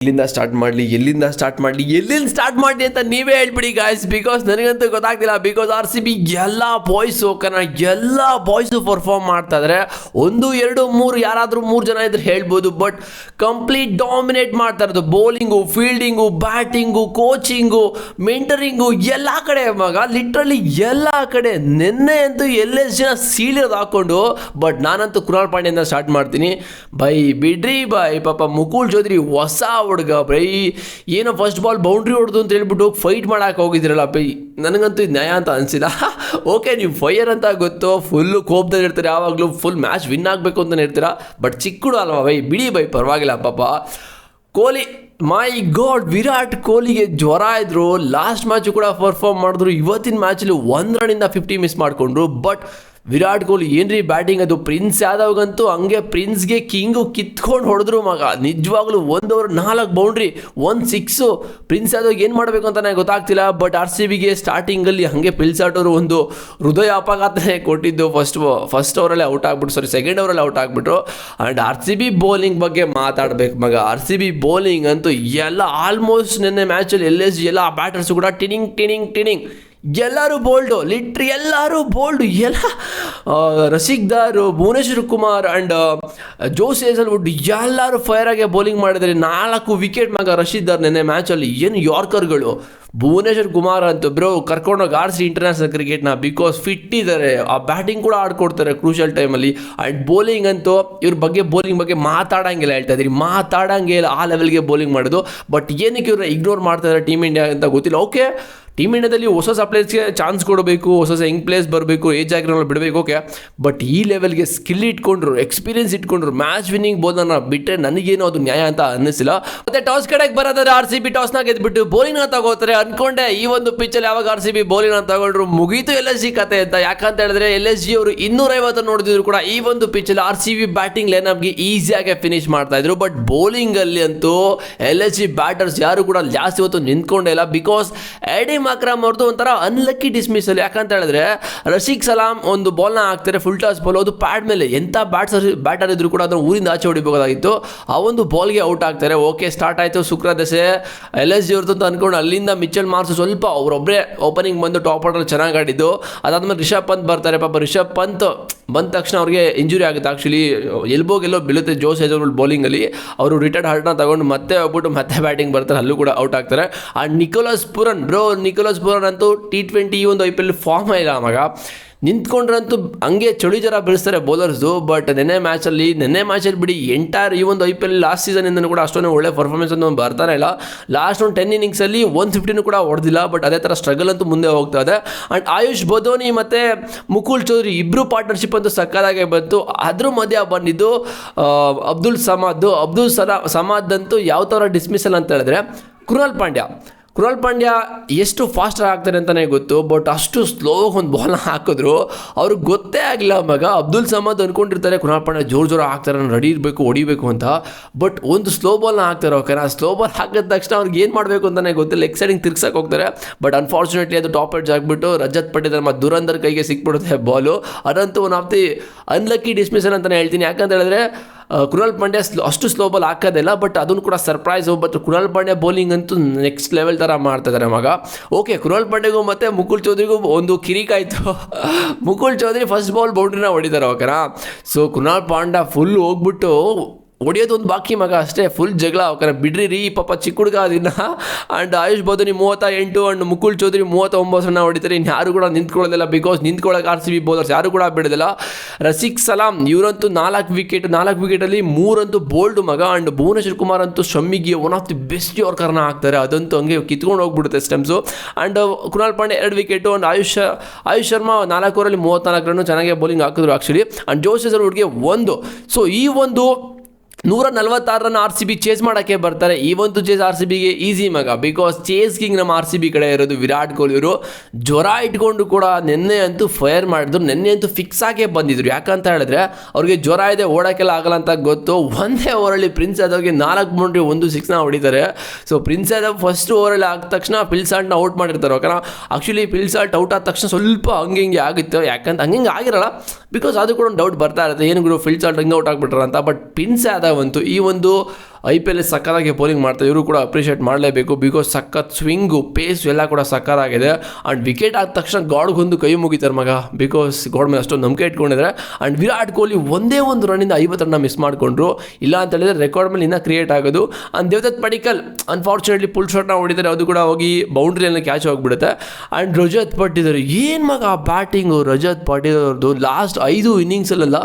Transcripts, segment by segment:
ಎಲ್ಲಿಂದ ಸ್ಟಾರ್ಟ್ ಮಾಡಲಿ ಅಂತ ನೀವೇ ಹೇಳ್ಬಿಡಿ ಗಾಯ್ಸ್, ಬಿಕಾಸ್ ನನಗಂತೂ ಗೊತ್ತಾಗ್ತಿಲ್ಲ. ಬಿಕಾಸ್ RCB ಎಲ್ಲ ಬಾಯ್ಸು ಎಲ್ಲ ಬಾಯ್ಸು ಪರ್ಫಾರ್ಮ್ ಮಾಡ್ತಾ ಇದ್ದಾರೆ. 1 2 3 ಯಾರಾದರೂ 3 ಜನ ಇದ್ರೆ ಹೇಳ್ಬೋದು, ಬಟ್ ಕಂಪ್ಲೀಟ್ ಡಾಮಿನೇಟ್ ಮಾಡ್ತಾ ಇರೋದು. ಬೌಲಿಂಗು, ಫೀಲ್ಡಿಂಗು, ಬ್ಯಾಟಿಂಗು, ಕೋಚಿಂಗು, ಮೆಂಟರಿಂಗು ಎಲ್ಲ ಕಡೆ ಲಿಟ್ರಲಿ ಎಲ್ಲ ಕಡೆ. ನಿನ್ನೆ ಅಂತೂ LS ಜನ ಸೀಳಿರೋದು ಹಾಕೊಂಡು. ಬಟ್ ನಾನಂತೂ ಕೃಣಾಲ್ ಪಾಂಡ್ಯದಿಂದ ಸ್ಟಾರ್ಟ್ ಮಾಡ್ತೀನಿ. ಬಿಡ್ರಿ ಪಾಪ ಮುಕುಲ್ ಚೌಧರಿ ಹೊಸ ಹುಡುಗ ಏನೋ ಫಸ್ಟ್ ಬಾಲ್ ಬೌಂಡ್ರಿ ಹೊಡೆದು ಅಂತ ಹೇಳ್ಬಿಟ್ಟು ಫೈಟ್ ಮಾಡಕ್ಕೆ ಹೋಗಿದ್ದೀರಲ್ಲ ನನಗಂತೂ ಇದು ನ್ಯಾಯ ಅಂತ ಅನಿಸಿಲ್ಲ. ಓಕೆ, ನೀವು ಫೈಯರ್ ಅಂತ ಗೊತ್ತು, ಫುಲ್ಲು ಕೋಪದಲ್ಲಿ ಇರ್ತಾರೆ, ಯಾವಾಗಲೂ ಫುಲ್ ಮ್ಯಾಚ್ ವಿನ್ ಆಗಬೇಕು ಅಂತಲೇ ಇರ್ತೀರಾ. ಬಟ್ ಚಿಕ್ಕಡು ಅಲ್ವಾ ಬಿಡಿ ಪರವಾಗಿಲ್ಲ ಪಾಪ. ಕೊಹ್ಲಿ, ಮೈ ಗಾಡ್, ವಿರಾಟ್ ಕೊಹ್ಲಿಗೆ ಜ್ವರ ಇದ್ರು. ಲಾಸ್ಟ್ ಮ್ಯಾಚು ಕೂಡ ಪರ್ಫಾರ್ಮ್ ಮಾಡಿದ್ರು. ಇವತ್ತಿನ ಮ್ಯಾಚಲ್ಲಿ 1 ರನ್ನಿಂದ 50 ಮಿಸ್ ಮಾಡಿಕೊಂಡ್ರು. ಬಟ್ ವಿರಾಟ್ ಕೊಹ್ಲಿ ಏನ್ರಿ ಬ್ಯಾಟಿಂಗ್ ಅದು. ಪ್ರಿನ್ಸ್ ಯಾದವ್ಗಂತೂ ಹಂಗೆ ಪ್ರಿನ್ಸ್ಗೆ ಕಿಂಗು ಕಿತ್ಕೊಂಡು ಹೊಡೆದ್ರು ನಿಜವಾಗ್ಲೂ. 1 ಓವರ್ 4 ಬೌಂಡ್ರಿ, 1 ಸಿಕ್ಸು. ಪ್ರಿನ್ಸ್ ಯಾದವ್ಗೆ ಏನು ಮಾಡಬೇಕು ಅಂತ ನನಗೆ ಗೊತ್ತಾಗ್ತಿಲ್ಲ. ಬಟ್ RCBಗೆ ಸ್ಟಾರ್ಟಿಂಗಲ್ಲಿ ಹಾಗೆ ಪಿಲ್ಸಾಟ್ ಅವರು ಒಂದು ಹೃದಯ ಅಪಘಾತನೇ ಕೊಟ್ಟಿದ್ದು. ಫಸ್ಟ್ ಓವರಲ್ಲೇ ಔಟ್ ಆಗ್ಬಿಟ್ಟು, ಸೆಕೆಂಡ್ ಓವರಲ್ಲಿ ಔಟ್ ಆಗಿಬಿಟ್ರು. ಆ್ಯಂಡ್ RCB ಬೌಲಿಂಗ್ ಬಗ್ಗೆ ಮಾತಾಡಬೇಕು RCB ಬೌಲಿಂಗ್ ಅಂತೂ ಎಲ್ಲ ಆಲ್ಮೋಸ್ಟ್ ನಿನ್ನೆ ಮ್ಯಾಚಲ್ಲಿ LS ಎಲ್ಲ ಬ್ಯಾಟರ್ಸು ಕೂಡ ಟಿನಿಂಗ್ ಎಲ್ಲರೂ ಬೋಲ್ಡು, ಎಲ್ಲರೂ ಬೋಲ್ಡು. ಎಲ್ಲ Rasikh Dar, Bhuvneshwar Kumar and Josh Hazlewood ಎಲ್ಲರೂ ಫೈರ್ ಆಗಿ ಬೌಲಿಂಗ್ ಮಾಡಿದ್ದಾರೆ. 4 ವಿಕೆಟ್ ರಶೀದ್ ದಾರ್ ನಿನ್ನೆ ಮ್ಯಾಚಲ್ಲಿ. ಏನು ಯಾರ್ಕರ್ಗಳು. ಭುವನೇಶ್ವರ್ ಕುಮಾರ್ ಅಂತೂ ಕರ್ಕೊಂಡೋಗಿ ಆಡಿಸಿ ಇಂಟರ್ನ್ಯಾಷನಲ್ ಕ್ರಿಕೆಟ್ನ. ಬಿಕಾಸ್ ಫಿಟ್ ಇದ್ದಾರೆ, ಆ ಬ್ಯಾಟಿಂಗ್ ಕೂಡ ಆಡ್ಕೊಡ್ತಾರೆ ಕ್ರೂಷಿಯಲ್ ಟೈಮಲ್ಲಿ. ಆ್ಯಂಡ್ ಬೌಲಿಂಗ್ ಅಂತೂ ಬೌಲಿಂಗ್ ಬಗ್ಗೆ ಮಾತಾಡೋಂಗಿಲ್ಲ, ಹೇಳ್ತಾ ಇದ್ದೀರಿ, ಮಾತಾಡೋಂಗಿಲ್ಲ. ಆ ಲೆವೆಲ್ಗೆ ಬೌಲಿಂಗ್ ಮಾಡೋದು. ಬಟ್ ಏನಕ್ಕೆ ಇವ್ರನ್ನ ಇಗ್ನೋರ್ ಮಾಡ್ತಾಯಿದ್ದಾರೆ ಟೀಮ್ ಇಂಡಿಯಾ ಅಂತ ಗೊತ್ತಿಲ್ಲ. ಓಕೆ, ಟೀಮ್ ಇಂಡಿಯಾದಲ್ಲಿ ಹೊಸ ಪ್ಲೇಯರ್ಸ್ಗೆ ಚಾನ್ಸ್ ಕೊಡಬೇಕು, ಹೊಸ ಯಂಗ್ ಪ್ಲೇಯರ್ಸ್ ಬರಬೇಕು, ಏಜ್ ಆಗಿರೋಲ್ಲ ಬಿಡಬೇಕು. ಓಕೆ, ಬಟ್ ಈ ಲೆವೆಲ್ಗೆ ಸ್ಕಿಲ್ ಇಟ್ಕೊಂಡ್ರು, ಎಕ್ಸ್ಪೀರಿಯನ್ಸ್ ಇಟ್ಕೊಂಡ್ರು, ಮ್ಯಾಚ್ ವಿನ್ನಿಂಗ್ ಬೋಲನ್ನ ಬಿಟ್ಟರೆ ನನಗೇನು ಅದು ನ್ಯಾಯ ಅಂತ ಅನ್ನಿಸಿಲ್ಲ. ಮತ್ತೆ ಟಾಸ್ ಕಡೆಗೆ ಬರೋದಾದ್ರೆ RCB ಟಾಸ್ನ ಗೆದ್ಬಿಟ್ಟು ಬೌಲಿಂಗ್ನ ತಗೋತಾರೆ ಅನ್ಕೊಂಡೆ. ಈ ಒಂದು ಪಿಚ್ಚಲ್ಲಿ ಯಾವಾಗ RCB ಬೌಲಿಂಗ್ನ ತಗೊಂಡ್ರು ಮುಗೀತು LSG ಕತೆ ಅಂತ. ಯಾಕಂತ ಹೇಳಿದ್ರೆ LSG ಅವರು 250 ನೋಡಿದ್ರು ಕೂಡ ಈ ಒಂದು ಪಿಚ್ಚಲ್ಲಿ RCB ಬ್ಯಾಟಿಂಗ್ ಲೈನಪ್ಗೆ ಈಸಿಯಾಗಿ ಫಿನಿಶ್ ಮಾಡ್ತಾ ಇದ್ರು. ಬಟ್ ಬೌಲಿಂಗಲ್ಲಿ ಅಂತೂ LSG ಬ್ಯಾಟರ್ಸ್ ಯಾರು ಕೂಡ ಜಾಸ್ತಿ ಹೊತ್ತು ನಿಂತ್ಕೊಂಡೇ ಇಲ್ಲ. ಬಿಕಾಸ್ ಎಡಿಮ್ ಅಕ್ರಮ್ ಅವ್ರದ್ದು ಒಂಥರ ಅನ್ಲಕ್ಕಿ ಡಿಸ್ಮಿಸಲ್. ಯಾಕಂತ ಹೇಳಿದ್ರೆ ರಶೀಕ್ ಸಲಾಂ ಒಂದು ಬಾಲ್ನ ಹಾಕ್ತಾರೆ, ಫುಲ್ ಟಾಸ್ ಬಾಲ್, ಅದು ಪ್ಯಾಡ್ ಮೇಲೆ. ಎಂಥ ಬ್ಯಾಟರ್ ಇದ್ರು ಕೂಡ ಅದನ್ನು ಊರಿಂದ ಆಚೆ ಹೊಡಿಬೇಕಾಗಿತ್ತು. ಆ ಒಂದು ಬಾಲ್ಗೆ ಔಟ್ ಆಗ್ತಾರೆ. ಓಕೆ, ಸ್ಟಾರ್ಟ್ ಆಯಿತು ಶುಕ್ರ ದಶೆ LSG ಅವ್ರದ್ದು ಅಂತ ಅಂದ್ಕೊಂಡು ಅಲ್ಲಿಂದ ಮಿಚೆಲ್ ಮಾರ್ಕ್ಸ್ ಸ್ವಲ್ಪ ಅವರೊಬ್ಬರೇ ಓಪನಿಂಗ್ ಬಂದು ಟಾಪ್ ಆರ್ಡರ್ ಚೆನ್ನಾಗಿ ಆಡಿದ್ದು. ಅದಾದ್ಮೇಲೆ ರಿಷಬ್ ಪಂತ್ ಬರ್ತಾರೆ. ಪಾಪ ರಿಷಬ್ ಪಂತ್ ಬಂದ ತಕ್ಷಣ ಅವ್ರಿಗೆ ಇಂಜುರಿ ಆಗುತ್ತೆ. ಆ್ಯಕ್ಚುಲಿ ಎಲ್ಬೋಗೆಲ್ಲೋ ಬೀಳುತ್ತೆ ಜೋಸ್ ಹೇಸಲ್ವುಡ್ ಬೌಲಿಂಗಲ್ಲಿ. ಅವರು ರಿಟೈರ್ಡ್ ಹಾರ್ಟ್ನ ತಗೊಂಡು ಮತ್ತೆ ಹೋಗ್ಬಿಟ್ಟು ಮತ್ತೆ ಬ್ಯಾಟಿಂಗ್ ಬರ್ತಾರೆ, ಅಲ್ಲೂ ಕೂಡ ಔಟ್ ಆಗ್ತಾರೆ. ಆ್ಯಂಡ್ ನಿಕೋಲಸ್ ಪೂರನ್ ಅಂತೂ T20 ಈ ಒಂದು IPL ಫಾರ್ಮ್ ಇಲ್ಲ ನಿಂತ್ಕೊಂಡ್ರಂತೂ ಹಂಗೆ ಚಳಿ ಜರ ಬೆಳೆಸ್ತಾರೆ ಬೌಲರ್ಸು. ಬಟ್ ನಿನ್ನೆ ಮ್ಯಾಚಲ್ಲಿ ಬಿಡಿ ಎಂಟೈರ್ ಈ ಒಂದು IPL ಲಾಸ್ಟ್ ಸೀಸನಿಂದನೂ ಕೂಡ ಅಷ್ಟೊಂದು ಒಳ್ಳೆ ಪರ್ಫಾರ್ಮೆನ್ಸ್ ಅಂತ ಬರ್ತಾನೆ ಇಲ್ಲ. ಲಾಸ್ಟ್ ಒಂದು 10 ಇನ್ನಿಂಗ್ಸಲ್ಲಿ 150 ಕೂಡ ಹೊಡೆದಿಲ್ಲ. ಬಟ್ ಅದೇ ಥರ ಸ್ಟ್ರಗಲ್ ಅಂತೂ ಮುಂದೆ ಹೋಗ್ತಾ ಇದೆ. ಆ್ಯಂಡ್ ಆಯುಷ್ ಬದೋನಿ ಮತ್ತು ಮುಕುಲ್ ಚೌಧರಿ ಇಬ್ಬರು ಪಾರ್ಟ್ನರ್ಶಿಪ್ ಅಂತೂ ಸಕ್ಕದಾಗೆ ಬಂತು. ಅದ್ರ ಮಧ್ಯೆ ಬಂದಿದ್ದು ಅಬ್ದುಲ್ ಸಮಾದ್ ಅಂತೂ ಯಾವ ಥರ ಡಿಸ್ಮಿಸಲ್ ಅಂತ ಹೇಳಿದ್ರೆ ಕೃಣಾಲ್ ಪಾಂಡ್ಯ ಎಷ್ಟು ಫಾಸ್ಟಾಗಿ ಆಗ್ತಾರೆ ಅಂತಲೇ ಗೊತ್ತು. ಬಟ್ ಅಷ್ಟು ಸ್ಲೋ ಒಂದು ಬಾಲ್ನ ಹಾಕಿದ್ರು ಅವ್ರಿಗೆ ಗೊತ್ತೇ ಆಗಲಿಲ್ಲ. ಅಬ್ದುಲ್ ಸಮಾದ್ ಅಂದ್ಕೊಂಡಿರ್ತಾರೆ ಕೃಣಾಲ್ ಪಾಂಡ್ಯ ಜೋರು ಹಾಕ್ತಾರೆ, ನಾನು ರೆಡಿ ಇರಬೇಕು, ಹೊಡಿಬೇಕು ಅಂತ. ಬಟ್ ಒಂದು ಸ್ಲೋ ಬಾಲ್ನ ಹಾಕ್ತಾರೆ. ಓಕೆನಾ, ಸ್ಲೋ ಬಾಲ್ ಹಾಕಿದ ತಕ್ಷಣ ಅವ್ರಿಗೆ ಏನು ಮಾಡಬೇಕು ಅಂತಲೇ ಗೊತ್ತಿಲ್ಲ, ಲೆಗ್ ಸೈಡಿಂಗ್ ತಿರ್ಗ್ಸಕ್ಕೆ ಹೋಗ್ತಾರೆ. ಬಟ್ ಅನ್ಫಾರ್ಚುನೇಟ್ಲಿ ಅದು ಟಾಪ್ ಎಡ್ಜ್ ಆಗಿಬಿಟ್ಟು ರಜತ್ ಪಟ್ಟಿದಾರ್ ಮತ್ತು ದುರಂದರ್ ಕೈಗೆ ಸಿಕ್ಬಿಡುತ್ತೆ ಬಾಲು. ಅದಂತೂ one of the unlucky dismissal ಅಂತಲೇ ಹೇಳ್ತೀನಿ. ಯಾಕಂತ ಹೇಳಿದ್ರೆ ಕೃಣಾಲ್ ಪಾಂಡ್ಯ ಅಷ್ಟು ಸ್ಲೋ ಬಾಲ್ ಹಾಕೋದಿಲ್ಲ. ಬಟ್ ಅದನ್ನು ಕೂಡ surprise. But Krunal Pandya bowling ಅಂತೂ ನೆಕ್ಸ್ಟ್ ಲೆವೆಲ್ ಥರ ಮಾಡ್ತಿದ್ದಾರೆ ಓಕೆ, ಕೃಣಾಲ್ ಪಾಂಡ್ಯಗೂ ಮತ್ತು ಮುಕುಲ್ ಚೌಧರಿಗೂ ಒಂದು ಕಿರಿಕಾಯಿತು. ಮುಕುಲ್ ಚೌಧರಿ ಫಸ್ಟ್ ಬಾಲ್ ಬೌಂಡ್ರಿನ ಹೊಡಿತಾರೆ. ಓಕೆನಾ, ಸೊ ಕೃಣಾಲ್ ಪಾಂಡ್ಯ ಫುಲ್ ಹೋಗ್ಬಿಟ್ಟು ಹೊಡಿಯೋದು ಒಂದು ಬಾಕಿ ಅಷ್ಟೇ, ಫುಲ್ ಜಗಳ. ಓಕೆನಾ, ಬಿಡ್ರಿ ಪಾಪ ಚಿಕ್ಕ ಹುಡುಗ ಅದನ್ನ. ಆ್ಯಂಡ್ ಆಯುಷ್ ಬದೋನಿ 38 ಆ್ಯಂಡ್ ಮುಕುಲ್ ಚೌಧರಿ 39 ರನ್ನ ಹೊಡಿತಾರೆ. ಇನ್ನು ಯಾರು ಕೂಡ ನಿಂತ್ಕೊಳ್ಳೋದಿಲ್ಲ. ಬಿಕಾಸ್ ನಿಂತ್ಕೊಳ್ಳೋಕೆ RCB ಬೌಲರ್ಸ್ ಯಾರು ಕೂಡ ಬಿಡೋದಿಲ್ಲ. ರಸಿಕ್ ಸಲಾಂ ಇವರಂತೂ 4 ವಿಕೆಟಲ್ಲಿ 3 ಅಂತೂ ಬೋಲ್ಡು ಆ್ಯಂಡ್ ಭುವನೇಶ್ವರ್ ಕುಮಾರ್ ಅಂತೂ ಶಮ್ಮಿಗೆ ಒನ್ ಆಫ್ ದಿ ಬೆಸ್ಟ್ ಯಾರ್ಕರ್ನ ಹಾಕ್ತಾರೆ. ಅದಂತೂ ಹಂಗೆ ಕಿತ್ಕೊಂಡು ಹೋಗ್ಬಿಡುತ್ತೆ stumps. And Krunal Pandya 2 wicket. And Ayush Sharma 4 ಓವರಲ್ಲಿ 34 ರನ್ನು ಚೆನ್ನಾಗಿ ಬೌಲಿಂಗ್ ಹಾಕಿದ್ರು ಆ್ಯಕ್ಚುಲಿ. ಆ್ಯಂಡ್ ಜೋಸ್ ಹೇಸಲ್ವುಡ್ಗೆ 1. ಸೊ ಈ ಒಂದು 146 ರನ್ RCB ಚೇಸ್ ಮಾಡೋಕ್ಕೆ ಬರ್ತಾರೆ. ಈ ಒಂದು ಚೇಸ್ RCBಗೆ ಈಸಿ ಬಿಕಾಸ್ ಚೇಸ್ ಕಿಂಗ್ ನಮ್ಮ RCB ಕಡೆ ಇರೋದು ವಿರಾಟ್ ಕೊಹ್ಲಿ ಅವರು. ಜ್ವರ ಇಟ್ಕೊಂಡು ಕೂಡ ನಿನ್ನೆ ಅಂತೂ ಫೈರ್ ಮಾಡಿದ್ರು. ನಿನ್ನೆ ಅಂತೂ ಫಿಕ್ಸ್ ಆಗೇ ಬಂದಿದ್ರು. ಯಾಕಂತ ಹೇಳಿದ್ರೆ ಅವ್ರಿಗೆ ಜ್ವರ ಇದೆ, ಓಡೋಕ್ಕೆಲ್ಲ ಆಗಲ್ಲ ಅಂತ ಗೊತ್ತು. ಒಂದೇ ಓವರಲ್ಲಿ ಪ್ರಿನ್ಸ್ ಯಾದವ್ಗೆ 4 ಬೌಂಡ್ರಿ 1 ಸಿಕ್ಸ್ನ ಹೊಡಿತಾರೆ. ಸೊ ಪ್ರಿನ್ಸ್ ಯಾದವ್ ಫಸ್ಟ್ ಓವರಲ್ಲಿ ಆದ ತಕ್ಷಣ ಪಿಲ್ಸಾಲ್ಟ್ನ ಔಟ್ ಮಾಡಿರ್ತಾರೆ. ಓಕೆನಾ, ಆ್ಯಕ್ಚುಲಿ ಪಿಲ್ಸಾಲ್ಟ್ ಔಟ್ ಆದ ತಕ್ಷಣ ಸ್ವಲ್ಪ ಹಂಗೆ ಆಗಿತ್ತು. ಯಾಕಂತ ಹಂಗೆ ಆಗಿರಲ್ಲ, ಬಿಕಾಸ್ ಅದು ಕೂಡ ಒಂದು ಡೌಟ್ ಬರ್ತಾ ಇರುತ್ತೆ, ಏನು ಗುರು ಪಿಲ್ಸಾಲ್ಟ್ ಹಂಗೆ ಔಟ್ ಆಗಿಬಿಟ್ರ ಅಂತ. ಬಟ್ ಪ್ರಿನ್ಸ್ ಯಾದವ್ ಅಂತೂ ಈ ಒಂದು IPL ಸಕ್ಕತ್ತಾಗಿ ಬೌಲಿಂಗ್ ಮಾಡ್ತಾರೆ. ಇವರು ಕೂಡ ಅಪ್ರಿಷಿಯೇಟ್ ಮಾಡಲೇಬೇಕು, ಬಿಕಾಸ್ ಸಖತ್ ಸ್ವಿಂಗು ಪೇಸ್ ಎಲ್ಲ ಕೂಡ ಸಕ್ಕತ್ತಾಗಿದೆ. ಆ್ಯಂಡ್ ವಿಕೆಟ್ ಆದ ತಕ್ಷಣ ಗಾಡ್ಗೊಂದು ಕೈ ಮುಗಿತಾರೆ ಮಗ, ಬಿಕಾಸ್ ಗಾಡ್ ಮೇಲೆ ಅಷ್ಟೊಂದು ನಂಬಿಕೆ ಇಟ್ಕೊಂಡಿದ್ದಾರೆ. ಆ್ಯಂಡ್ ವಿರಾಟ್ ಕೊಹ್ಲಿ ಒಂದೇ ಒಂದು ರನ್ನಿಂದ 50 ರನ್ನ ಮಿಸ್ ಮಾಡಿಕೊಂಡ್ರು. ಇಲ್ಲ ಅಂತ ಹೇಳಿದ್ರೆ ರೆಕಾರ್ಡ್ ಮೇಲೆ ಇನ್ನೂ ಕ್ರಿಯೇಟ್ ಆಗೋದು. And Devdutt Padikkal unfortunately full ಶಾಟ್ನ ಹೊಡಿತಾರೆ, ಅದು ಕೂಡ ಹೋಗಿ ಬೌಂಡ್ರಿಯಲ್ಲಿ ಕ್ಯಾಚ್ ಹೋಗ್ಬಿಡುತ್ತೆ. ಆ್ಯಂಡ್ ರಜತ್ ಪಾಟೀದಾರ್ ಏನು ಮಗ ಬ್ಯಾಟಿಂಗು ರಜತ್ ಪಾಟೀದಾರ್ದು ಲಾಸ್ಟ್ 5 ಇನ್ನಿಂಗ್ಸಲ್ಲ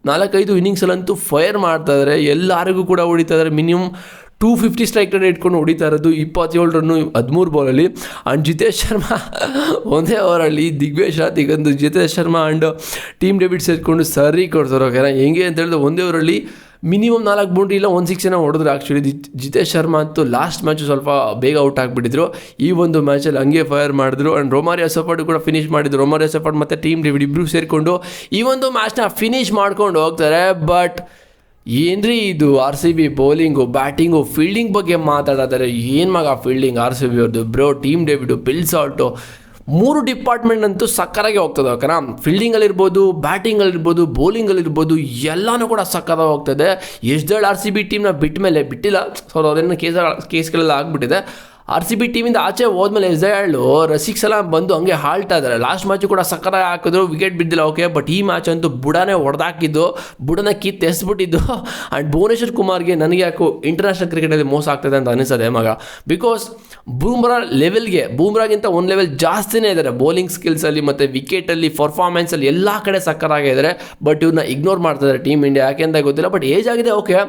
4-5 ಇನ್ನಿಂಗ್ಸಲ್ಲಂತೂ ಫೈರ್ ಮಾಡ್ತಾ ಇದ್ದಾರೆ. ಎಲ್ಲರಿಗೂ ಕೂಡ ಹೊಡಿತಾ ಇದ್ದಾರೆ. ಮಿನಿಮಮ್ 250 ಸ್ಟ್ರೈಕ್ ರೇಟ್ ಇಟ್ಕೊಂಡು ಹೊಡಿತಾ ಇರೋದು. 27 ರನ್ನು 13 ಬಾಲಲ್ಲಿ. ಆ್ಯಂಡ್ ಜಿತೇಶ್ ಶರ್ಮಾ ಒಂದೇ ಓವರಲ್ಲಿ ದಿಗ್ವೇಶ್ ರಾತಿಗೊಂದು Jitesh Sharma and Tim David ಸೇರಿಕೊಂಡು ಸರಿ ಕೊಡ್ತಾರೆ. ಓಕೆನಾ, ಹೆಂಗೆ ಅಂತ ಹೇಳಿದ್ರೆ ಒಂದೇ ಓವರಲ್ಲಿ ಮಿನಿಮಮ್ 4 ಬೌಂಡ್ರಿ ಇಲ್ಲ 1 6 ಹೊಡೆದ್ರು. ಆ್ಯಕ್ಚುಲಿ ಜಿತೇಶ್ ಶರ್ಮಾ ಅಂತೂ ಲಾಸ್ಟ್ ಮ್ಯಾಚು ಸ್ವಲ್ಪ ಬೇಗ ಔಟ್ ಆಗಿಬಿಟ್ಟಿದ್ರು. ಈ ಒಂದು ಮ್ಯಾಚಲ್ಲಿ ಹಂಗೆ ಫೈರ್ ಮಾಡಿದ್ರು. ಆ್ಯಂಡ್ ರೊಮಾರಿಯೋ ಸೆಫರ್ಡ್ ಕೂಡ ಫಿನಿಷ್ ಮಾಡಿದ್ರು. ರೊಮಾರಿಯೋ ಸೆಫರ್ಡ್ ಮತ್ತು ಟೀಮ್ ಡೇವಿಡ್ ಇಬ್ಬರು ಸೇರಿಕೊಂಡು ಈ ಒಂದು ಮ್ಯಾಚ್ನ ಫಿನಿಷ್ ಮಾಡ್ಕೊಂಡು ಹೋಗ್ತಾರೆ. ಬಟ್ ಏನ್ರಿ ಇದು RCB ಬೌಲಿಂಗು, ಬ್ಯಾಟಿಂಗು, ಫೀಲ್ಡಿಂಗ್ ಬಗ್ಗೆ ಮಾತಾಡಿದ್ದಾರೆ. ಏನು ಮಗ ಫೀಲ್ಡಿಂಗ್ RCB ಅವ್ರದ್ದು bro. Tim David, Phil Salt, 3 department ಅಂತೂ ಸಕ್ಕರಾಗಿ ಹೋಗ್ತದೆ. ಓಕೆನಾ, ಫೀಲ್ಡಿಂಗಲ್ಲಿರ್ಬೋದು, ಬ್ಯಾಟಿಂಗಲ್ಲಿರ್ಬೋದು, ಬೌಲಿಂಗಲ್ಲಿರ್ಬೋದು, ಎಲ್ಲನೂ ಕೂಡ ಸಕ್ಕರಾಗಿ ಹೋಗ್ತದೆ. ಎಸ್ದಳ್ RCB ಟೀಮ್ನ ಬಿಟ್ಟಿಲ್ಲ. ಸೊ ಅದನ್ನು ಕೇಸ್ಗಳೆಲ್ಲ ಆಗಿಬಿಟ್ಟಿದೆ. RCB ಟೀಮಿಂದ ಆಚೆ ಹೋದ್ಮೇಲೆ ಎಸ್ದಳು ರಸಿಕ್ ಸಲ ಬಂದು ಹಂಗೆ ಹಾಳ್ತಾ ಇದ್ದಾರೆ. ಲಾಸ್ಟ್ ಮ್ಯಾಚು ಕೂಡ ಸಕ್ಕರಾಗಿ ಹಾಕಿದ್ರು, ವಿಕೆಟ್ ಬಿದ್ದಿಲ್ಲ. ಓಕೆ, ಬಟ್ ಈ ಮ್ಯಾಚ್ ಅಂತೂ ಬುಡನೇ ಹೊಡೆದಾಕಿದ್ದು, ಬುಡನ ಕಿತ್ತೆಸ್ಬಿಟ್ಟಿದ್ದು. ಆ್ಯಂಡ್ ಭುವನೇಶ್ವರ್ ಕುಮಾರ್ಗೆ ನನಗೆ ಯಾಕೋ ಇಂಟರ್ನ್ಯಾಷನಲ್ ಕ್ರಿಕೆಟಲ್ಲಿ ಮೋಸ ಆಗ್ತದೆ ಅಂತ ಅನಿಸ್ತದೆ ಮಗ. ಬಿಕಾಸ್ ಬೂಮ್ರಾಗಿಂತ ಒಂದು ಲೆವೆಲ್ ಜಾಸ್ತಿನೇ ಇದ್ದಾರೆ ಬೌಲಿಂಗ್ ಸ್ಕಿಲ್ಸಲ್ಲಿ ಮತ್ತು ವಿಕೆಟಲ್ಲಿ, ಪರ್ಫಾರ್ಮೆನ್ಸಲ್ಲಿ ಎಲ್ಲ ಕಡೆ ಸಕ್ಕರಾಗಿದ್ದಾರೆ. ಬಟ್ ಇವ್ರನ್ನ ಇಗ್ನೋರ್ ಮಾಡ್ತಿದ್ದಾರೆ ಟೀಮ್ ಇಂಡಿಯಾ, ಯಾಕೆಂತ ಗೊತ್ತಿಲ್ಲ. ಬಟ್ ಏಜ್ ಆಗಿದೆ. ಓಕೆ,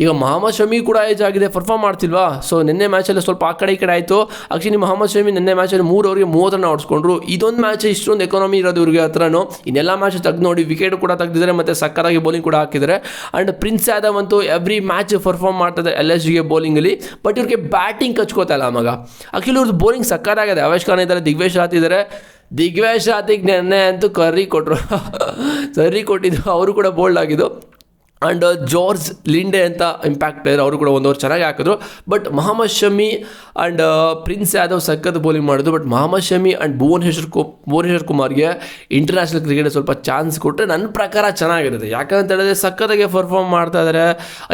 ಈಗ ಮೊಹಮ್ಮದ್ ಶಮಿ ಕೂಡ ಏಜ್ ಆಗಿದೆ, ಪರ್ಫಾರ್ಮ್ ಮಾಡ್ತಿಲ್ವಾ? ಸೊ ನಿನ್ನೆ ಮ್ಯಾಚಲ್ಲಿ ಸ್ವಲ್ಪ ಆ ಕಡೆ ಈ ಕಡೆ ಆಯಿತು. ಆ್ಯಕ್ಚುಲಿ ಮೊಹಮ್ಮದ್ ಶಮಿ ನಿನ್ನೆ ಮ್ಯಾಚಲ್ಲಿ 3 ಓವರ್ಗೆ 30 ರನ್ ಹೊಡ್ಸ್ಕೊಂಡ್ರು. ಇದೊಂದು ಮ್ಯಾಚ್ ಇಷ್ಟೊಂದು ಎಕಾನಮಿ ಇರೋದು ಇವ್ರಿಗೆ ಹತ್ರನೂ. ಇನ್ನೆಲ್ಲ ಮ್ಯಾಚ್ ತೆಗೆದು ನೋಡಿ, ವಿಕೆಟ್ ಕೂಡ ತೆಗೆದಿದ್ದಾರೆ ಮತ್ತು ಸಕ್ಕತ್ತಾಗಿ ಬೌಲಿಂಗ್ ಕೂಡ ಹಾಕಿದ್ದಾರೆ. ಆ್ಯಂಡ್ ಪ್ರಿನ್ಸ್ ಯಾದವ್ ಅಂತೂ ಎವ್ರಿ ಮ್ಯಾಚ್ ಪರ್ಫಾರ್ಮ್ ಮಾಡ್ತಾರೆ LSGಗೆ ಬೌಲಿಂಗಲ್ಲಿ. ಬಟ್ ಇವ್ರಿಗೆ ಬ್ಯಾಟಿಂಗ್ ಕಚ್ಕೋತಾ ಇಲ್ಲ ಮಗ. ಆ್ಯಕ್ಚುಲಿ ಇವ್ರದ್ದು ಬೌಲಿಂಗ್ ಸಕ್ಕತ್ತಾಗಿದೆ. ಅವೇಶ್ ಖಾನ್ ಇದ್ದಾರೆ, ದಿಗ್ವೇಶ್ ರಾತ್ ಇದ್ದಾರೆ. ದಿಗ್ವೇಶ್ ರಾತಿಗೆ ನೆನ್ನೆ ಅಂತೂ ಸರಿ ಕೊಟ್ಟಿದ್ದು, ಅವರು ಕೂಡ ಬೋಲ್ಡ್ ಆಗಿದ್ದು. ಆ್ಯಂಡ್ ಜಾರ್ಜ್ ಲಿಂಡೆ ಅಂತ ಇಂಪ್ಯಾಕ್ಟ್ ಪ್ಲೇಯರ್, ಅವರು ಕೂಡ 1 ಓವರ್ ಚೆನ್ನಾಗಿ ಹಾಕಿದ್ರು. ಬಟ್ ಮೊಹಮ್ಮದ್ ಶಮಿ ಆ್ಯಂಡ್ ಪ್ರಿನ್ಸ್ ಯಾದವ್ ಸಖತ್ ಬೌಲಿಂಗ್ ಮಾಡಿದ್ರು. ಬಟ್ ಮೊಹಮ್ಮದ್ ಶಮಿ ಆ್ಯಂಡ್ ಭುವನೇಶ್ವರ್ ಕುಮಾರ್ಗೆ ಇಂಟರ್ನ್ಯಾಷನಲ್ ಕ್ರಿಕೆಟ್ ಸ್ವಲ್ಪ ಚಾನ್ಸ್ ಕೊಟ್ಟರೆ ನನ್ನ ಪ್ರಕಾರ ಚೆನ್ನಾಗಿರುತ್ತೆ. ಯಾಕಂತ ಹೇಳಿದ್ರೆ ಸಖತ್ತಾಗಿ ಪರ್ಫಾರ್ಮ್ ಮಾಡ್ತಾ ಇದ್ದಾರೆ.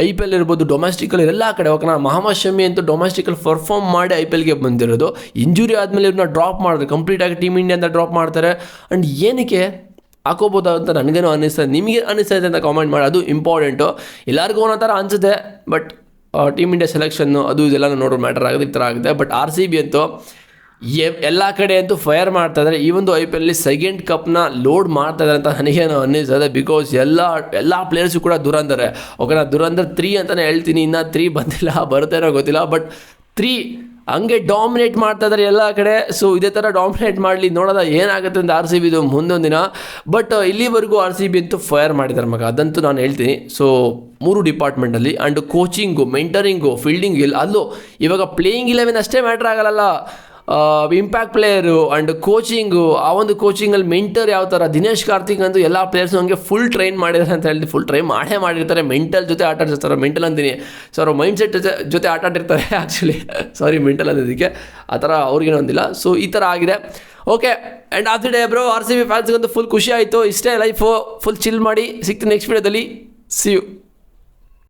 IPL ಇರ್ಬೋದು, ಡೊಮೆಸ್ಟಿಕಲ್ಲಿ ಎಲ್ಲ ಕಡೆ. ಓಕೆನಾ, ಮೊಹಮ್ಮದ್ ಶಮಿ ಅಂತೂ ಡೊಮೆಸ್ಟಿಕಲ್ಲಿ ಪರ್ಫಾರ್ಮ್ ಮಾಡಿ IPLಗೆ ಬಂದಿರೋದು. ಇಂಜುರಿ ಆದಮೇಲೆ ಇವ್ರನ್ನ ಡ್ರಾಪ್ ಮಾಡಿದ್ರೆ ಕಂಪ್ಲೀಟಾಗಿ ಟೀಮ್ ಇಂಡಿಯಾದಿಂದ ಡ್ರಾಪ್ ಮಾಡ್ತಾರೆ. ಆ್ಯಂಡ್ ಏನಕ್ಕೆ ಹಾಕೋಬೋದು ಅಂತ ನನಗೇನೋ ಅನ್ನಿಸ್ತದೆ, ನಿಮಗೆ ಅನ್ನಿಸ್ತದೆ ಅಂತ ಕಾಮೆಂಟ್ ಮಾಡಿ. ಅದು ಇಂಪಾರ್ಟೆಂಟು. ಎಲ್ಲರಿಗೂ ಒಂದೋ ಥರ ಅನಿಸುತ್ತೆ. ಬಟ್ ಟೀಮ್ ಇಂಡಿಯಾ ಸೆಲೆಕ್ಷನ್ನು ಅದು ಇದೆಲ್ಲ ನೋಡೋ ಮ್ಯಾಟರ್ ಆಗೋದು ಈ ಥರ ಆಗುತ್ತೆ. ಬಟ್ RCB ಅಂತೂ ಎಲ್ಲ ಕಡೆ ಅಂತೂ ಫೈರ್ ಮಾಡ್ತಾ ಇದ್ದಾರೆ. ಈ ಒಂದು IPLಲ್ಲಿ ಸೆಕೆಂಡ್ ಕಪ್ನ ಲೋಡ್ ಮಾಡ್ತಾ ಇದ್ದಾರೆ ಅಂತ ನನಗೇನೋ ಅನ್ನಿಸ್ತದೆ. ಬಿಕಾಸ್ ಎಲ್ಲ ಪ್ಲೇಯರ್ಸು ಕೂಡ ದುರಂದರೆ. ಓಕೆನಾ, ದುರಂದರ್ 3 ಅಂತಲೇ ಹೇಳ್ತೀನಿ. ಇನ್ನೂ 3 ಬಂದಿಲ್ಲ, ಬರುತ್ತೇನೋ ಗೊತ್ತಿಲ್ಲ. ಬಟ್ 3 ಹಂಗೆ ಡಾಮಿನೇಟ್ ಮಾಡ್ತಾ ಇದ್ದಾರೆ ಎಲ್ಲ ಕಡೆ. ಸೊ ಇದೇ ಥರ ಡಾಮಿನೇಟ್ ಮಾಡಲಿ, ನೋಡೋದ ಏನಾಗುತ್ತೆ ಅಂತ RCBದು ಮುಂದೊಂದು ದಿನ. ಬಟ್ ಇಲ್ಲಿವರೆಗೂ RCB ಅಂತೂ ಫೈರ್ ಮಾಡಿದ್ದಾರೆ ಮಗ, ಅದಂತೂ ನಾನು ಹೇಳ್ತೀನಿ. ಸೊ 3 ಡಿಪಾರ್ಟ್ಮೆಂಟಲ್ಲಿ. ಆ್ಯಂಡ್ ಕೋಚಿಂಗು, ಮೆಂಟರಿಂಗು, ಫೀಲ್ಡಿಂಗ್ ಅಲ್ಲೂ ಇವಾಗ ಪ್ಲೇಯಿಂಗ್ 11 ಅಷ್ಟೇ ಮ್ಯಾಟ್ರ್ ಆಗಲ್ಲ. ಇಂಪ್ಯಾಕ್ಟ್ ಪ್ಲೇಯರು ಆ್ಯಂಡ್ ಕೋಚಿಂಗು, ಆ ಒಂದು ಕೋಚಿಂಗಲ್ಲಿ ಮೆಂಟರ್ ಯಾವ ಥರ. ದಿನೇಶ್ ಕಾರ್ತಿಕ್ ಅಂತೂ ಎಲ್ಲ ಪ್ಲೇಯರ್ಸು ಹಂಗೆ ಫುಲ್ ಟ್ರೈನ್ ಮಾಡಿದ್ದಾರೆ ಅಂತ ಹೇಳಿದ್ರೆ, ಫುಲ್ ಟ್ರೈನ್ ಮಾಡಿರ್ತಾರೆ. ಮೆಂಟಲ್ ಜೊತೆ ಆಟ ಆಡಿರ್ತಾರೆ. ಮೆಂಟಲ್ ಅಂತೀನಿ, ಸೊ ಅವ್ರ ಮೈಂಡ್ ಸೆಟ್ ಜೊತೆ ಆಟ ಆಡಿರ್ತಾರೆ. ಆ್ಯಕ್ಚುಲಿ ಮೆಂಟಲ್ ಅನ್ನೋದಕ್ಕೆ ಆ ಥರ ಅವ್ರಿಗೇನೋ ಒಂದಿಲ್ಲ. ಸೊ ಈ ಥರ ಆಗಿದೆ. Okay, and of the day bro, RCB ಫ್ಯಾನ್ಸ್ಗಂತೂ ಫುಲ್ ಖುಷಿ ಆಯಿತು. ಇಷ್ಟೇ ಲೈಫು, ಫುಲ್ ಚಿಲ್ ಮಾಡಿ. ಸಿಗ್ತೀನಿ ನೆಕ್ಸ್ಟ್ ವೀಡಿಯೋದಲ್ಲಿ. See you.